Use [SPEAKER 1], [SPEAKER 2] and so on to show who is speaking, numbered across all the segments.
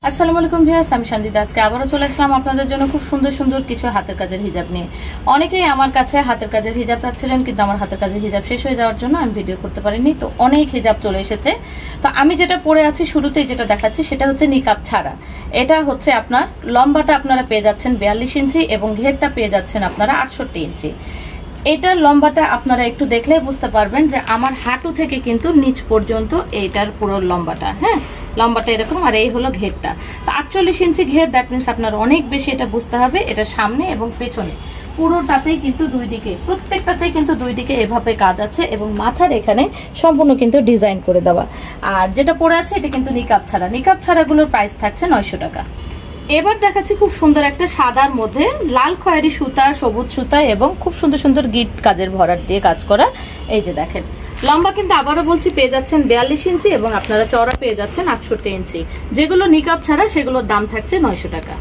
[SPEAKER 1] আসসালামু আলাইকুম ভিউয়ার্স, আমি সঞ্জিতা। আজকে আবারও চলে আসলাম আপনাদের জন্য খুব সুন্দর সুন্দর কিছু হাতের কাজের হিজাব নিয়ে। অনেকেই আমার কাছে হাতের কাজের হিজাব চাচ্ছিলেন, কিন্তু আমার হাতের কাজের হিজাব শেষ হয়ে যাওয়ার জন্য আমি ভিডিও করতে পারিনি। তো অনেক হিজাব চলে এসেছে। তো আমি যেটা পরে আছি শুরুতেই যেটা দেখাচ্ছি সেটা হচ্ছে নিকাব ছাড়া। এটা হচ্ছে আপনার লম্বাটা আপনারা পেয়ে যাচ্ছেন 42 ইঞ্চি এবং ঘেরটা পেয়ে যাচ্ছেন আপনারা 68 ইঞ্চি। এটার লম্বাটা আপনারা একটু দেখলে বুঝতে পারবেন যে আমার হাঁটু থেকে কিন্তু নিচ পর্যন্ত এইটার পুরো লম্বাটা, লম্বাটা এরকম, আর এই হলো ঘেরটা। তো 48 ইঞ্চি ঘের, দ্যাট মিনস আপনার অনেক বেশি এটা বুঝতে হবে। এটা সামনে এবং পেছনে পুরোটাতেই কিন্তু দুই দিকে, প্রত্যেকটাতেই কিন্তু দুই দিকে এভাবে কাজ আছে এবং মাথার এখানে সম্পূর্ণ কিন্তু ডিজাইন করে দেওয়া। আর যেটা পরে আছে এটা কিন্তু নিকাব ছাড়া। নিকাব ছাড়াগুলোর প্রাইস থাকছে 900 টাকা। এবার দেখাচ্ছি খুব সুন্দর একটা সাদার মধ্যে লাল খয়েরি সুতা, সবুজ সুতা এবং খুব সুন্দর সুন্দর গিট কাজের ভরাট দিয়ে কাজ করা। এই যে দেখেন, লম্বা কিন্তু আবারও বলছি পেয়ে যাচ্ছেন 42 ইঞ্চি এবং আপনারা চওড়া পেয়ে যাচ্ছেন 68 ইঞ্চি। যেগুলো নিকাব ছাড়া সেগুলোর দাম থাকছে 900 টাকা।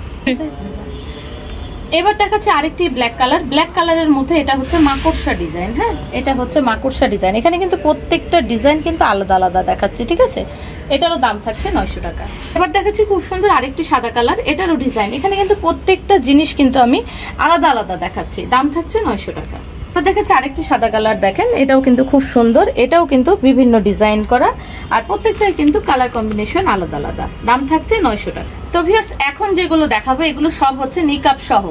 [SPEAKER 1] এবার দেখাচ্ছে আরেকটি ব্ল্যাক কালার। ব্ল্যাক কালারের মধ্যে এটা হচ্ছে মাকড়সা ডিজাইন। এটা হচ্ছে মাকড়সা ডিজাইন। এখানে কিন্তু প্রত্যেকটা ডিজাইন কিন্তু আলাদা আলাদা দেখাচ্ছি, ঠিক আছে? এটারও দাম থাকছে 900 টাকা। এবার দেখাচ্ছি খুব সুন্দর আরেকটি সাদা কালার, এটারও ডিজাইন। এখানে কিন্তু প্রত্যেকটা জিনিস কিন্তু আমি আলাদা আলাদা দেখাচ্ছি, দাম থাকছে 900 টাকা। দেখাচ্ছে আরেকটি সাদা কালার, দেখেন এটাও কিন্তু খুব সুন্দর। এটাও কিন্তু বিভিন্ন ডিজাইন করা, আর প্রত্যেকটাই কিন্তু কালার কম্বিনেশন আলাদা আলাদা, দাম থাকছে 900 টাকা। তো ভিউয়ার্স, এখন যেগুলো দেখাবো এগুলো সব হচ্ছে নিকাব সহ।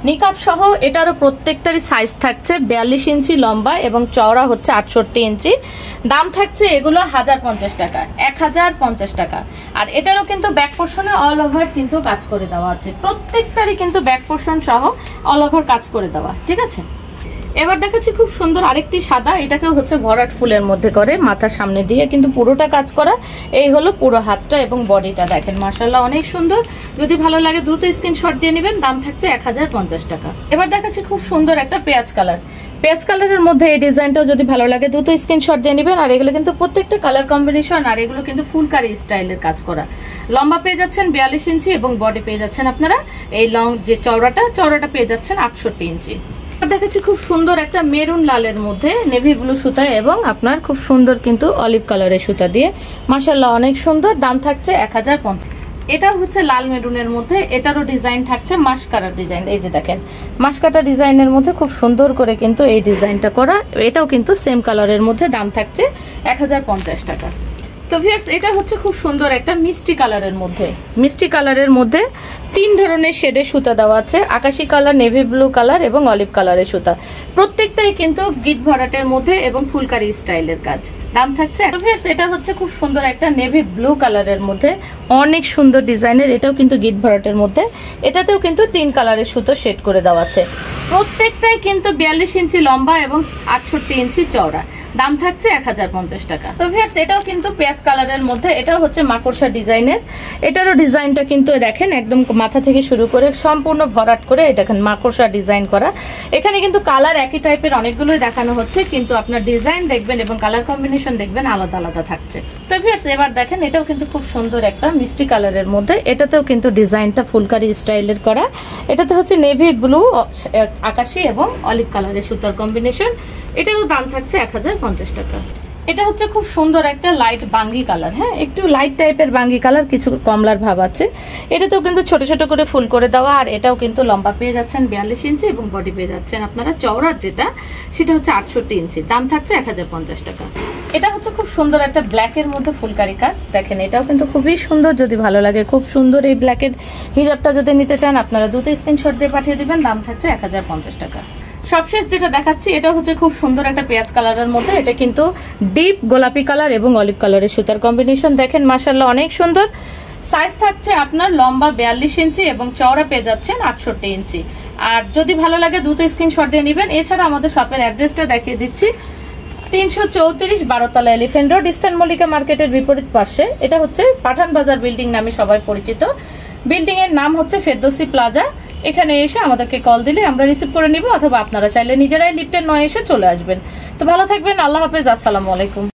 [SPEAKER 1] নিকাব সহ এটারও প্রত্যেকটারই সাইজ থাকছে 42 ইঞ্চি লম্বা এবং চওড়া হচ্ছে 68 ইঞ্চি। দাম থাকছে এগুলো 1050 টাকা, 1050 টাকা। আর এটারও কিন্তু ব্যাক পোর্শনে অল ওভার কিন্তু কাজ করে দেওয়া আছে। প্রত্যেকটারই কিন্তু ব্যাক পোর্শন সহ অল ওভার কাজ করে দেওয়া, ঠিক আছে? এবার দেখাচ্ছি খুব সুন্দর আরেকটি সাদা, এটাকেও হচ্ছে ভরাট ফুলের মধ্যে করে মাথার সামনে দিয়ে কিন্তু পুরোটা কাজ করা। এই হলো পুরো হাতটা এবং বডিটা, দেখেন মাশাআল্লাহ অনেক সুন্দর। যদি ভালো লাগে দ্রুত স্ক্রিনশট দিয়ে নেবেন, দাম থাকছে 1050 টাকা। এবার দেখাচ্ছি খুব সুন্দর একটা পেঁয়াজ কালার। পেঁয়াজ কালারের মধ্যে এই ডিজাইনটাও যদি ভালো লাগে দ্রুত স্ক্রিনশট দিয়ে নেবেন। আর এগুলো কিন্তু প্রত্যেকটা কালার কম্বিনেশন, আর এগুলো কিন্তু ফুলকারি স্টাইলের কাজ করা। লম্বা পেয়ে যাচ্ছেন 42 ইঞ্চি এবং বডি পেয়ে যাচ্ছেন আপনারা এই লং যে চওড়াটা পেয়ে যাচ্ছেন 68 ইঞ্চি। দেখাচ্ছি খুব সুন্দর একটা মেরুন লালের মধ্যে নেভি ব্লু সুতা এবং আপনার খুব সুন্দর কিন্তু অলিভ কালারের সুতা দিয়ে, মাশাআল্লাহ অনেক সুন্দর। দাম থাকছে 1050। এটা হচ্ছে লাল মেরুনের মধ্যে, এটারও ডিজাইন থাকছে মাস্কারা ডিজাইন। এই যে দেখেন মাস্কাটা ডিজাইনের মধ্যে খুব সুন্দর করে কিন্তু এই ডিজাইনটা করা। এটাও কিন্তু সেম কালারের মধ্যে, দাম থাকছে 1050 টাকা। তো ভিউয়ার্স, এটা হচ্ছে খুব সুন্দর একটা মিষ্টি কালারের মধ্যে। মিষ্টি কালারের মধ্যে 3 ধরনের শেডের সুতা দেওয়া আছে, আকাশি কালার, নেভি ব্লু কালার এবং অলিভ কালারের সুতা। প্রত্যেকটাই কিন্তু গিট ভরাটের মধ্যে এবং ফুলকারি স্টাইলের কাজ, দাম থাকছে। তো ভিউয়ার্স, এটা হচ্ছে খুব সুন্দর একটা নেভি ব্লু কালারের মধ্যে, অনেক সুন্দর ডিজাইনের। এটাও কিন্তু গিট ভরাটের মধ্যে। এটাতেও কিন্তু 3 কালারের সুতো শেড করে দেওয়া আছে। প্রত্যেকটাই কিন্তু 42 ইঞ্চি লম্বা এবং 68 ইঞ্চি চওড়া, দাম থাকছে 1050 টাকা। তো ভিউয়ার্স, এটাও কিন্তু পেঁয়াজ কালারের মধ্যে, এটাও হচ্ছে মাকড়সা ডিজাইনের। এটারও ডিজাইনটা কিন্তু দেখেন একদম মাথা থেকে শুরু করে সম্পূর্ণ ভরাট করে দেখেন মাকড়সা ডিজাইন করা। এখানে কিন্তু কালার একই টাইপের অনেকগুলোই দেখানো হচ্ছে, কিন্তু আপনার ডিজাইন দেখবেন এবং কালার কম্বিনেশন দেখবেন আলাদা আলাদা থাকছে। তো ভিউয়ার্স, এবার দেখেন এটাও কিন্তু খুব সুন্দর একটা মিষ্টি কালারের মধ্যে। এটাতেও কিন্তু ডিজাইনটা ফুলকারি স্টাইলের করা। এটাতে হচ্ছে নেভি ব্লু, আকাশি এবং অলিভ কালারের সুতার কম্বিনেশন। এটারও দাম থাকছে 1050 টাকা। এটা হচ্ছে খুব সুন্দর একটা লাইট বাঙ্গি কালার। একটু লাইট টাইপের বাঙ্গি কালার, কিছু কমলার ভাব আছে। এটাতেও কিন্তু ছোট ছোট করে ফুল করে দেওয়া। আর এটাও কিন্তু লম্বা পেয়ে যাচ্ছেন 42 ইঞ্চি এবং বডি পেয়ে যাচ্ছেন আপনারা চওড়ার যেটা সেটা হচ্ছে 68 ইঞ্চি। দাম থাকছে 1050 টাকা। এটা হচ্ছে খুব সুন্দর একটা ব্ল্যাকের মধ্যে ফুলকারি কাজ, দেখেন এটাও কিন্তু খুবই সুন্দর। যদি ভালো লাগে খুব সুন্দর এই ব্ল্যাকের হিজাবটা যদি নিতে চান আপনারা দ্রুত স্ক্রিনশট দিয়ে পাঠিয়ে দিবেন, দাম থাকছে 1050 টাকা। সবশেষ যেটা দেখাচ্ছি এটা হচ্ছে খুব সুন্দর একটা পেঁয়াজ কালারের মধ্যে। এটা কিন্তু ডিপ গোলাপি কালার এবং অলিভ কালারের সুতার কম্বিনেশন, দেখেন মাশাআল্লাহ অনেক সুন্দর। সাইজ থাকছে আপনার লম্বা 42 ইঞ্চি এবং চওড়া পেয়ে যাচ্ছেন 68 ইঞ্চি। আর যদি ভালো লাগে দ্রুত স্ক্রিনশট দিয়ে নেবেন। এছাড়া আমাদের শপের অ্যাড্রেসটা দেখিয়ে দিচ্ছি, 334 12তলা এলিফ্যান্ট রোড, ইস্টার্ন মল্লিকা মার্কেটের বিপরীত পাশে। এটা হচ্ছে পাঠান বাজার বিল্ডিং নামে সবাই পরিচিত। বিল্ডিং এর নাম হচ্ছে ফেরদৌসি প্লাজা। এখানে এসে আমাদেরকে কল দিলে আমরা রিসিভ করে নিব, অথবা আপনারা চাইলে নিজেরাই লিফটের 9 এসে চলে আসবেন। তো ভালো থাকবেন, আল্লাহ হাফেজ, আসসালামু আলাইকুম।